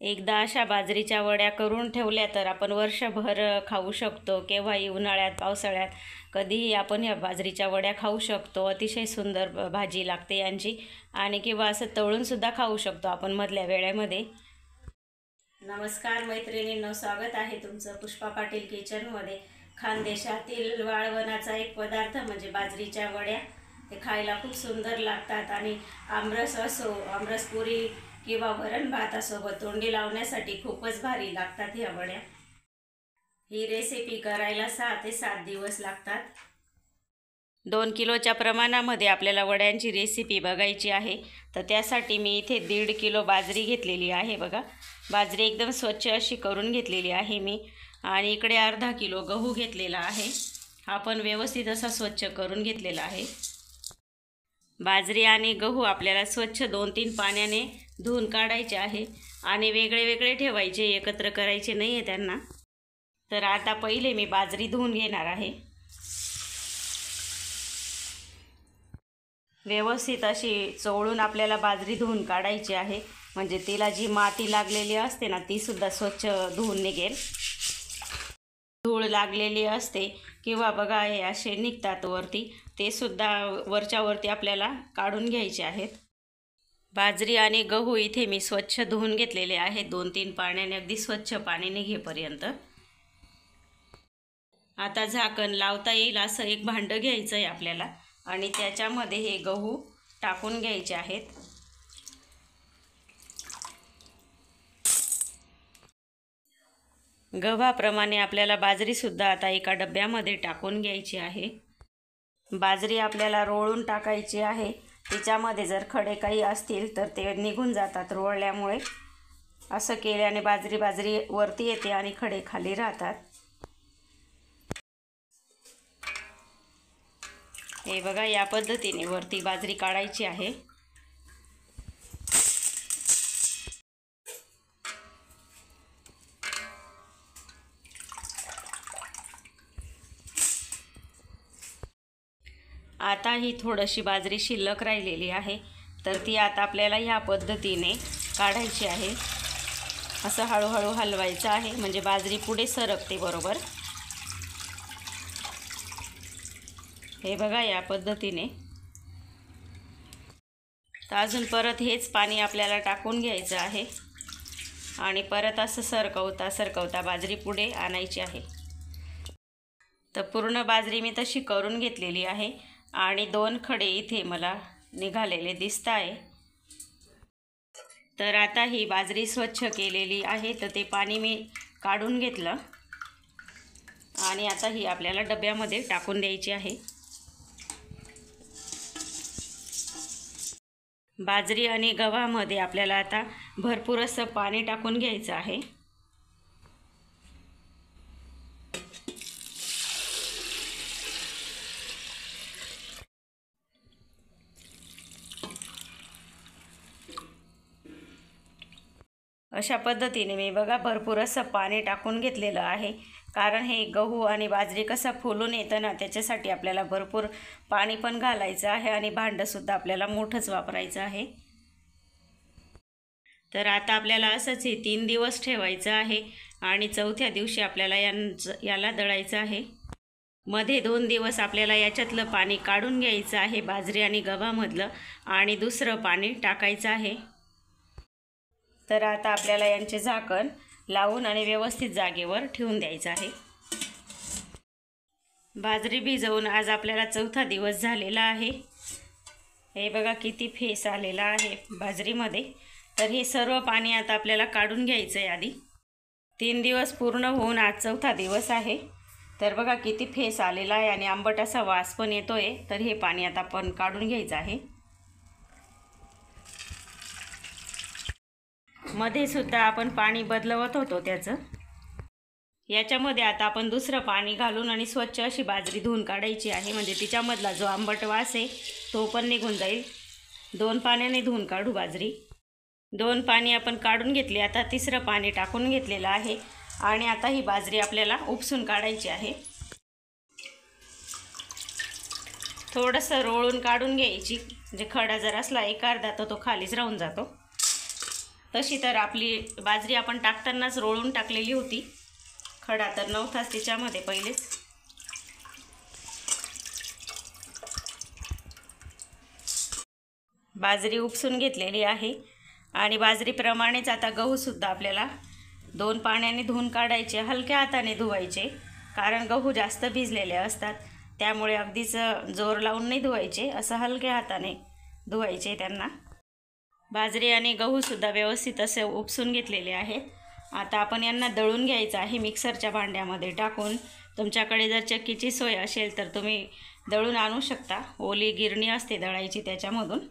एकदा अशा बाजरीच्या वड्या करून ठेवल्या तर आपण वर्षभर खाऊ शकतो. केव्हाही, उन्हाळ्यात, पावसाळ्यात, कधीही आपण ह्या बाजरीच्या वड्या खाऊ शकतो. अतिशय सुंदर भाजी लागते यांची. आणि किंवा असं तळूनसुद्धा खाऊ शकतो आपण मधल्या वेळेमध्ये. नमस्कार मैत्रिणींनो, स्वागत आहे तुमचं पुष्पा पाटील किचनमध्ये. खानदेशातील वाळवणाचा एक पदार्थ म्हणजे बाजरीच्या वड्या. ते खायला खूप सुंदर लागतात आणि आमरस असो, आमरसपुरी किंवा वरण भातासोबत तोंडी लावण्यासाठी खूपच भारी लागतात ह्या वड्या. ही रेसिपी करायला 6 ते 7 दिवस लागतात. 2 किलोच्या प्रमाणामध्ये आपल्याला वड्यांची रेसिपी बघायची आहे. तर त्यासाठी मी इथे 1.5 किलो बाजरी घेतलेली आहे. बघा, बाजरी एकदम स्वच्छ अशी करून घेतलेली आहे मी. आणि इकडे अर्धा किलो गहू घेतलेला आहे. हा पण व्यवस्थित असा स्वच्छ करून घेतलेला आहे. बाजरी आणि गहू आपल्याला स्वच्छ 2-3 पाण्याने धुवून काढायचे आहे आणि वेगळे वेगळे ठेवायचे, एकत्र करायचे नाही आहे त्यांना. तर आता पहिले मी बाजरी धुवून घेणार आहे. व्यवस्थित अशी चोळून आपल्याला बाजरी धुवून काढायची आहे, म्हणजे तिला जी माती लागलेली असते ना ती सुद्धा स्वच्छ धुवून निघेल. धूळ लागलेली असते किंवा बघा हे असे निघतात वरती, ते सुद्धा वरच्या आपल्याला काढून घ्यायचे आहेत. बाजरी आणि गहू इथे मी स्वच्छ धुवून घेतलेले आहेत 2-3 पाण्याने, अगदी स्वच्छ पाणी निघेपर्यंत. आता झाकण लावता येईल असं एक भांडं घ्यायचं आहे आपल्याला आणि त्याच्यामध्ये हे गहू टाकून घ्यायचे आहेत. गव्हाप्रमाणे आपल्याला बाजरीसुद्धा आता एका डब्यामध्ये टाकून घ्यायची आहे. बाजरी आपल्याला रोळून टाकायची आहे. तिच्यामध्ये जर खडे काही असतील तर ते निघून जातात रोळल्यामुळे. असं केल्याने बाजरी वरती येते आणि खडे खाली राहतात. हे बघा, या पद्धतीने वरती बाजरी काढायची आहे. आता ही थोडीशी बाजरी शिल्लक राहिलेली आहे, तर ती आता आपल्याला ह्या पद्धतीने काढायची आहे. असं हळूहळू हलवायचं आहे, म्हणजे बाजरी पुढे सरकते बरोबर. हे बघा, या पद्धतीने. तर अजून परत हेच पाणी आपल्याला टाकून घ्यायचं आहे आणि परत असं सरकवता बाजरी पुढे आणायची आहे. तर पूर्ण बाजरी मी तशी करून घेतलेली आहे आणि 2 खडे इथे मला निघालेले दिसत आहे. तर आता ही बाजरी स्वच्छ केलेली आहे, तर ते पाणी मी काढून घेतलं आणि आता ही आपल्याला डब्यामध्ये टाकून द्यायची आहे. बाजरी आणि गव्हामध्ये आपल्याला आता भरपूर असं पाणी टाकून घ्यायचं आहे. अशा पद्धतीने मी बघा भरपूर असं पाणी टाकून घेतलेलं आहे, कारण हे गहू आणि बाजरी कसं फुलून येतं ना, त्याच्यासाठी आपल्याला भरपूर पाणी पण घालायचं आहे आणि भांडंसुद्धा आपल्याला मोठंच वापरायचं आहे. तर आता आपल्याला असंच हे 3 दिवस ठेवायचं आहे आणि 4थ्या दिवशी आपल्याला याला दळायचं आहे. मध्ये 2 दिवस आपल्याला याच्यातलं पाणी काढून घ्यायचं आहे, बाजरी आणि गव्हामधलं, आणि दुसरं पाणी टाकायचं आहे. तर आता आपल्याला यांचे झाकण लावून आणि व्यवस्थित जागेवर ठेवून द्यायचं आहे. बाजरी भिजवून आज आपल्याला 4था दिवस झालेला आहे. हे बघा किती फेस आलेला आहे बाजरीमध्ये. तर हे सर्व पाणी आता आपल्याला काढून घ्यायचं आहे आधी. 3 दिवस पूर्ण होऊन आज 4था दिवस आहे. तर बघा किती फेस आलेला आहे आणि आंबट असा वास पण येतोय. तर हे पाणी आता आपण काढून घ्यायचं आहे. मध्ये सुद्धा आपण पाणी बदलवत होतो त्याचं. याच्यामध्ये आता आपण दुसरं पाणी घालून आणि स्वच्छ अशी बाजरी धुवून काढायची आहे, म्हणजे तिच्यामधला जो आंबट वास आहे तो पण निघून जाईल. 2 पाण्याने धुवून काढू बाजरी. 2 पाणी आपण काढून घेतली. आता 3रं पाणी टाकून घेतलेलं आहे आणि आता ही बाजरी आपल्याला उपसून काढायची आहे. थोडंसं रोळून काढून घ्यायची, म्हणजे खडा जर असला एक अर्धा तो खालीच राहून जातो. तशी तर आपली बाजरी आपण टाकतानाच रोळून टाकलेली होती, खडा तर नव्हताच तिच्यामध्ये पहिलेच. बाजरी उपसून घेतलेली आहे आणि बाजरीप्रमाणेच आता गहूसुद्धा आपल्याला 2 पाण्याने धुवून काढायचे, हलक्या हाताने धुवायचे, कारण गहू जास्त भिजलेले असतात, त्यामुळे अगदीच जोर लावून नाही धुवायचे, असं हलक्या हाताने धुवायचे त्यांना. बाजरी आणि गहूसुद्धा व्यवस्थित असे उपसून घेतलेले आहेत. आता आपण यांना दळून घ्यायचं आहे मिक्सरच्या भांड्यामध्ये टाकून. तुमच्याकडे जर चक्कीची सोय असेल तर तुम्ही दळून आणू शकता, ओली गिरणी असते दळायची त्याच्यामधून.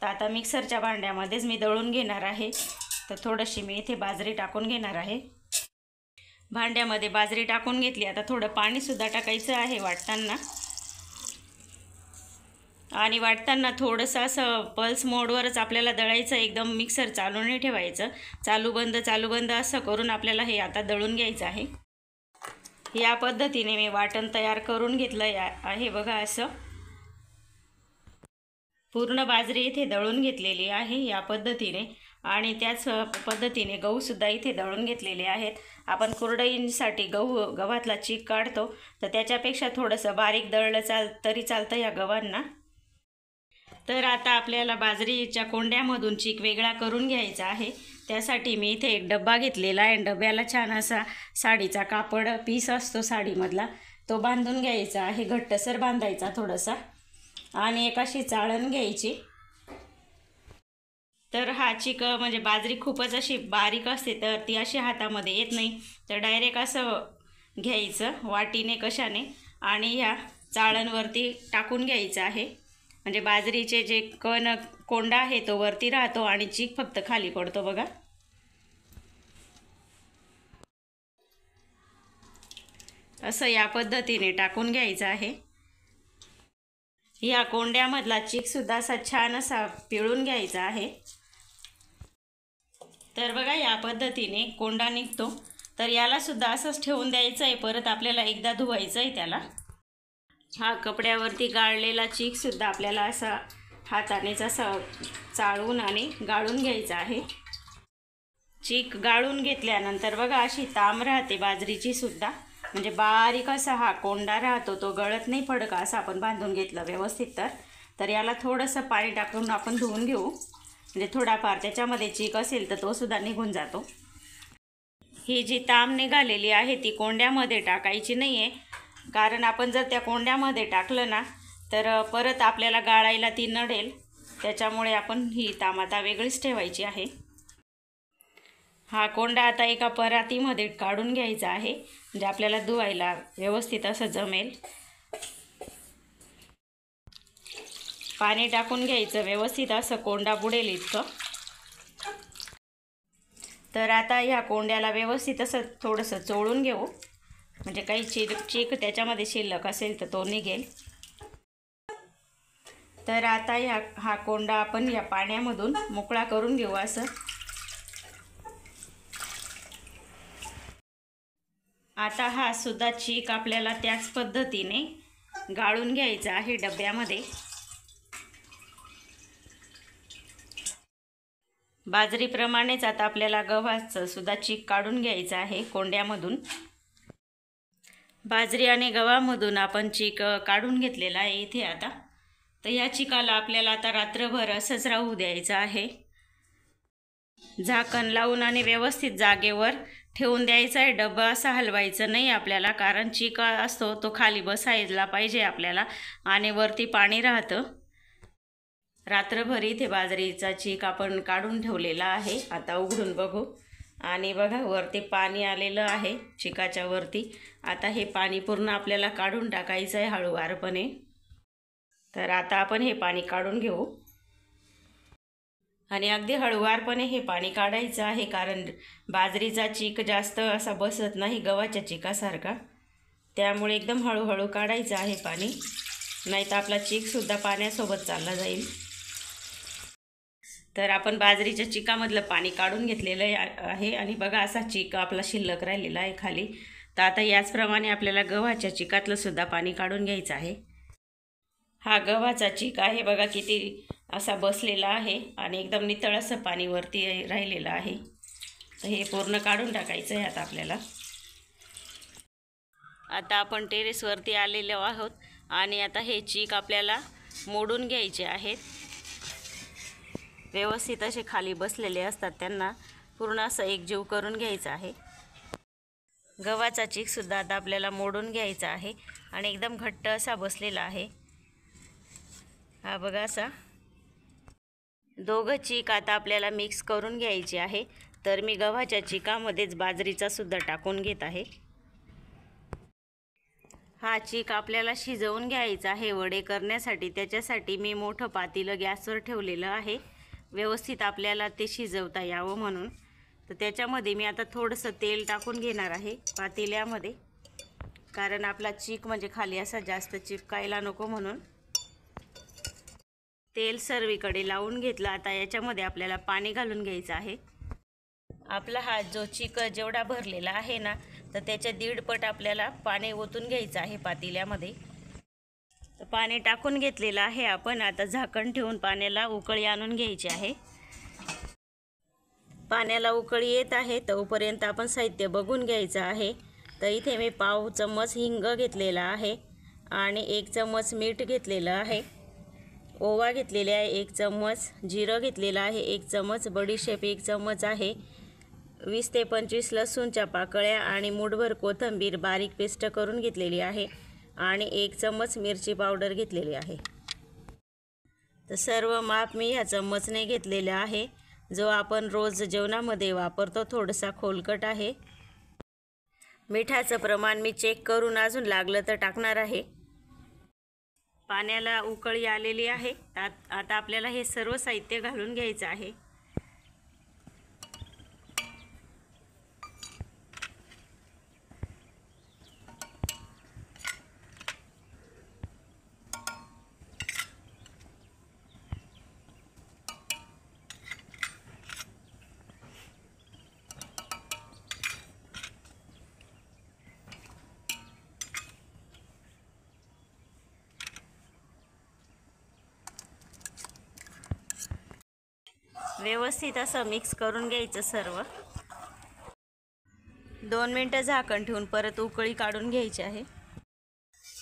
तर आता मिक्सरच्या भांड्यामध्येच मी दळून घेणार आहे. तर थोडीशी मी इथे बाजरी टाकून घेणार आहे. भांड्यामध्ये बाजरी टाकून घेतली. आता थोडं पाणीसुद्धा टाकायचं आहे वाटताना, आणि वाटताना थोडंसं असं पल्स मोडवरच आपल्याला दळायचं, एकदम मिक्सर चालू नाही ठेवायचं. चालू बंद असं करून आपल्याला हे आता दळून घ्यायचं आहे. या पद्धतीने मी वाटण तयार करून घेतलं आहे बघा. असं पूर्ण बाजरी इथे दळून घेतलेली आहे या पद्धतीने, आणि त्याच पद्धतीने गहूसुद्धा इथे दळून घेतलेले आहेत. आपण कुरडईसाठी गव्हातला चीक काढतो, तर त्याच्यापेक्षा थोडंसं बारीक दळलं तरी चालतं या गव्हांना. तर आता आपल्याला बाजरीच्या कोंड्यामधून चीक वेगळा करून घ्यायचा आहे. त्यासाठी मी इथे एक डब्बा घेतलेला आहे. डब्याला छान असा साडीचा कापड पीस असतो साडीमधला, तो बांधून घ्यायचा आहे, घट्टसर बांधायचा थोडासा, आणि एक अशी चाळण घ्यायची. तर हा चीक म्हणजे बाजरी खूपच अशी बारीक असते, तर ती अशी हातामध्ये येत नाही, तर डायरेक्ट असं घ्यायचं वाटीने कशाने, आणि ह्या चाळणवरती टाकून घ्यायचं आहे. म्हणजे बाजरीचे जे कोंडा आहे तो वरती राहतो आणि चीक फक्त खाली पडतो बघा. असं या पद्धतीने टाकून घ्यायचं आहे. या कोंड्यामधला चीकसुद्धा असा छान असा पिळून घ्यायचा आहे. तर बघा या पद्धतीने कोंडा निघतो. तर यालासुद्धा असंच ठेवून द्यायचं आहे. परत आपल्याला एकदा धुवायचं आहे त्याला. हा कपड्यावरती गाळलेला चीकसुद्धा आपल्याला असा हातानेच असं चाळून आणि गाळून घ्यायचा आहे. चीक गाळून घेतल्यानंतर बघा अशी ताम राहते बाजरीची सुद्धा, म्हणजे बारीक असा हा कोंडा राहतो, तो गळत नाही फडका असं आपण बांधून घेतलं व्यवस्थित. तर याला थोडंसं पाणी टाकून आपण धुवून घेऊ, म्हणजे थोडाफार त्याच्यामध्ये चीक असेल तर तो सुद्धा निघून जातो. ही जी ताम निघालेली आहे ती कोंड्यामध्ये टाकायची नाही आहे, कारण आपण जर त्या कोंड्यामध्ये टाकलं ना तर परत आपल्याला गाळायला ती नडेल, त्याच्यामुळे आपण ही ताम आता वेगळीच ठेवायची आहे. हा कोंडा आता एका परातीमध्ये काढून घ्यायचा आहे, म्हणजे आपल्याला धुवायला व्यवस्थित असं जमेल. पाणी टाकून घ्यायचं व्यवस्थित, असं कोंडा बुडेल इतकं. तर आता ह्या कोंड्याला व्यवस्थित असं थोडंसं चोळून घेऊ, म्हणजे काही चीक त्याच्यामध्ये शिल्लक असेल तर तो निघेल. तर आता हा कोंडा आपण या पाण्यामधून मोकळा करून घेऊ असं. आता हा सुद्धा चीक आपल्याला त्याच पद्धतीने गाळून घ्यायचा आहे डब्यामध्ये. बाजरीप्रमाणेच आता आपल्याला गव्हाचं सुद्धा चीक काढून घ्यायचं आहे कोंड्यामधून. बाजरी आणि गव्हामधून आपण चीक काढून घेतलेला आहे इथे आता. तर या चिकाला आपल्याला आता रात्रभर असंच राहू द्यायचं आहे. झाकण लावून आणि व्यवस्थित जागेवर ठेवून द्यायचा आहे. डबा असा हलवायचं नाही आपल्याला, कारण चीक असतो तो खाली बसायला पाहिजे आपल्याला, आणि वरती पाणी राहतं. रात्रभर इथे बाजरीचा चीक आपण काढून ठेवलेला आहे. आता उघडून बघू, आणि बघा वरती पाणी आलेलं आहे चिकाच्या वरती. आता हे पाणी पूर्ण आपल्याला काढून टाकायचं आहे हळूवारपणे. तर आता आपण हे पाणी काढून घेऊ, आणि अगदी हळूवारपणे हे पाणी काढायचं आहे, कारण बाजरीचा चीक जास्त असा बसत नाही गव्हाच्या चिकासारखा, त्यामुळे एकदम हळूहळू काढायचं आहे पाणी, नाही तर आपला चीकसुद्धा पाण्यासोबत चालला जाईल. तर आपण बाजरीच्या चिकामधलं पाणी काढून घेतलेलं आहे, आणि बघा असा चीक आपला शिल्लक राहिलेला आहे खाली. तर आता याचप्रमाणे आपल्याला गव्हाच्या चिकातलं सुद्धा पाणी काढून घ्यायचं आहे. हा गव्हाचा चीक आहे बघा, किती असा बसलेला आहे आणि एकदम नितळ असं पाणी वरती राहिलेलं आहे. तर हे पूर्ण काढून टाकायचं आहे आता आपल्याला. आता आपण टेरेसवरती आलेलो आहोत आणि आता हे चीक आपल्याला मोडून घ्यायचे आहेत. व्यवस्थित असे खाली बसलेले असतात त्यांना पूर्ण असं एकजीव करून घ्यायचं आहे. गव्हाचा चीकसुद्धा आता आपल्याला मोडून घ्यायचा आहे आणि एकदम घट्ट असा बसलेला आहे. हा बघा असा. दोघं चीक आता आपल्याला मिक्स करून घ्यायचे आहे. तर मी गव्हाच्या चिकामध्येच बाजरीचा सुद्धा टाकून घेत आहे. हा चीक आपल्याला शिजवून घ्यायचा आहे वडे करण्यासाठी. त्याच्यासाठी मी मोठं पातेलं गॅसवर ठेवलेलं आहे, व्यवस्थित आपल्याला ते शिजवता यावं म्हणून. तर त्याच्यामध्ये मी आता थोडंसं तेल टाकून घेणार आहे पातेल्यामध्ये, कारण आपला चीक म्हणजे खाली असा जास्त चिपकायला नको म्हणून. तेल सर्वीकडे लावून घेतलं. आता याच्यामध्ये आपल्याला पाणी घालून घ्यायचं आहे. आपला हा जो चीक जेवढा भरलेला आहे ना, तर त्याच्या 1.5 पट आपल्याला पाणी ओतून घ्यायचं आहे पातेल्यामध्ये. तर पाणी टाकून घेतलेलं आहे आपण. आता झाकण ठेवून पाण्याला उकळी आणून घ्यायची आहे. पाण्याला उकळी येत आहे तोपर्यंत आपण साहित्य बघून घ्यायचं आहे. तर इथे मी पाव चम्मच हिंग घेतलेला आहे आणि 1 चम्मच मीठ घेतलेलं आहे. ओवा घेतलेले आहे 1 चम्मच, जिरं घेतलेलं आहे 1 चम्मच, बडीशेप 1 चम्मच आहे, 20 ते 25 लसूणच्या पाकळ्या आणि मूठभर कोथिंबीर बारीक पेस्ट करून घेतलेली आहे आणि 1 चम्मच मिरची पावडर घेतलेली आहे. तर सर्व माप मी ह्या चम्मचने घेतलेला आहे, जो आपण रोज जेवणामध्ये वापरतो. थोडासा खोलकट आहे. मिठाचं प्रमाण मी चेक करून अजून लागलं तर टाकणार आहे. पाण्याला उकळी आलेली आहे. आता आपल्याला हे सर्व साहित्य घालून घ्यायचं आहे. व्यवस्थित असं मिक्स करून घ्यायचं सर्व. 2 मिनटं झाकण ठेवून परत उकळी काढून घ्यायची आहे.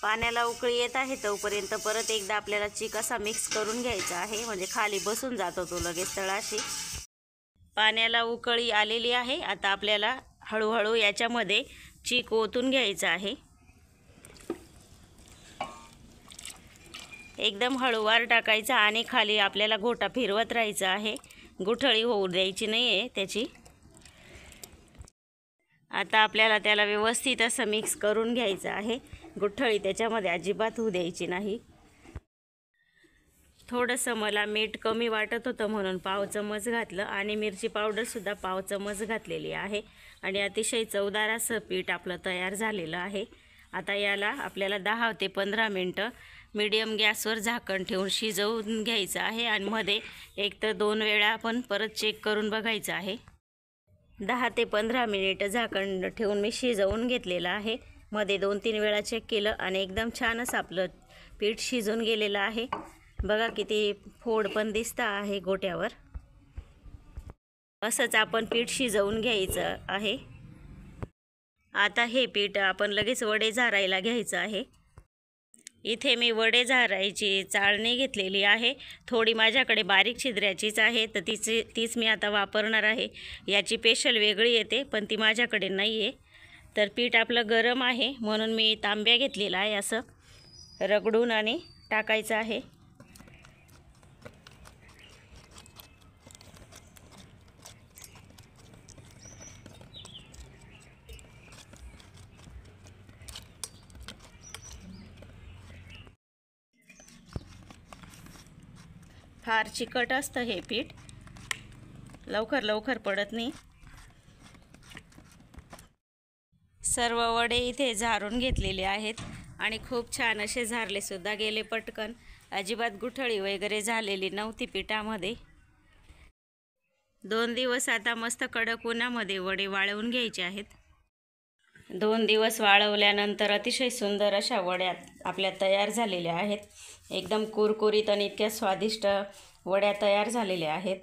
पाण्याला उकळी येत आहे तोपर्यंत परत एकदा आपल्याला चीक असा मिक्स करून घ्यायचा आहे, म्हणजे खाली बसून जातो तो लगेच तळाशी. पाण्याला उकळी आलेली आहे. आता आपल्याला हळूहळू याच्यामध्ये चीक ओतून घ्यायचं आहे. एकदम हळूवार टाकायचा आणि खाली आपल्याला घोटा फिरवत राहायचा आहे. गुठळी होऊ द्यायची नाही आहे त्याची. आता आपल्याला त्याला व्यवस्थित असं मिक्स करून घ्यायचं आहे. गुठळी त्याच्यामध्ये अजिबात होऊ द्यायची नाही. थोडंसं मला मीठ कमी वाटत होतं म्हणून पाव चम्मच घातलं आणि मिरची पावडरसुद्धा पाव चम्मच घातलेली आहे आणि अतिशय चवदार असं पीठ आपलं तयार झालेलं आहे. आता याला आपल्याला 10 ते 15 मिनटं मीडियम गॅसवर झाकण ठेवून शिजवून घ्यायचं आहे आणि मध्ये 1 ते 2 वेळा आपण परत चेक करून बघायचं आहे. 10 ते 15 मिनिट झाकण ठेवून मी शिजवून घेतलेलं आहे. मध्ये 2-3 वेळा चेक केलं आणि एकदम छान असं आपलं पीठ शिजून गेलेलं आहे. बघा किती फोड पण दिसतं आहे गोट्यावर. असंच आपण पीठ शिजवून घ्यायचं आहे. आता हे पीठ आपण लगेच वडे झारायला घ्यायचं आहे. इथे मी वडे झारायची चाळणी घेतलेली आहे. थोडी माझ्याकडे बारीक छिद्र्याचीच आहे, तर तीच मी आता वापरणार आहे. याची पेशल वेगळी येते पण ती माझ्याकडे नाही आहे. तर पीठ आपलं गरम आहे म्हणून मी तांब्या घेतलेला आहे. असं रगडून आणि टाकायचं आहे. फार चिकट असतं हे पीठ, लवकर पडत नाही. सर्व वडे इथे झारून घेतलेले आहेत आणि खूप छान असे झारले सुद्धा गेले पटकन. अजिबात गुठळी वगैरे झालेली नव्हती पिठामध्ये. 2 दिवस आता मस्त कडक उन्हामध्ये वडे वाळवून घ्यायचे आहेत. 2 दिवस वाळवल्यानंतर अतिशय सुंदर अशा वड्या आपल्या तयार झालेल्या आहेत. एकदम कुरकुरीत आणि इतक्या स्वादिष्ट वड्या तयार झालेल्या आहेत.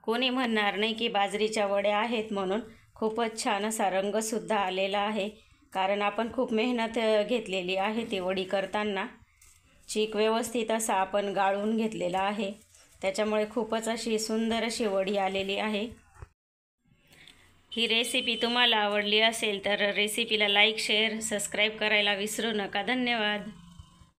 कोणी म्हणणार नाही की बाजरीच्या वड्या आहेत म्हणून. खूपच छान असा रंगसुद्धा आलेला आहे, कारण आपण खूप मेहनत घेतलेली आहे ती वडी करताना. चीक व्यवस्थित असा आपण गाळून घेतलेला आहे, त्याच्यामुळे खूपच अशी सुंदर अशी वडी आलेली आहे. ही रेसिपी तुम्हाला आवडली असेल तर रेसिपीला लाईक, शेअर, सबस्क्राईब करायला विसरू नका. धन्यवाद.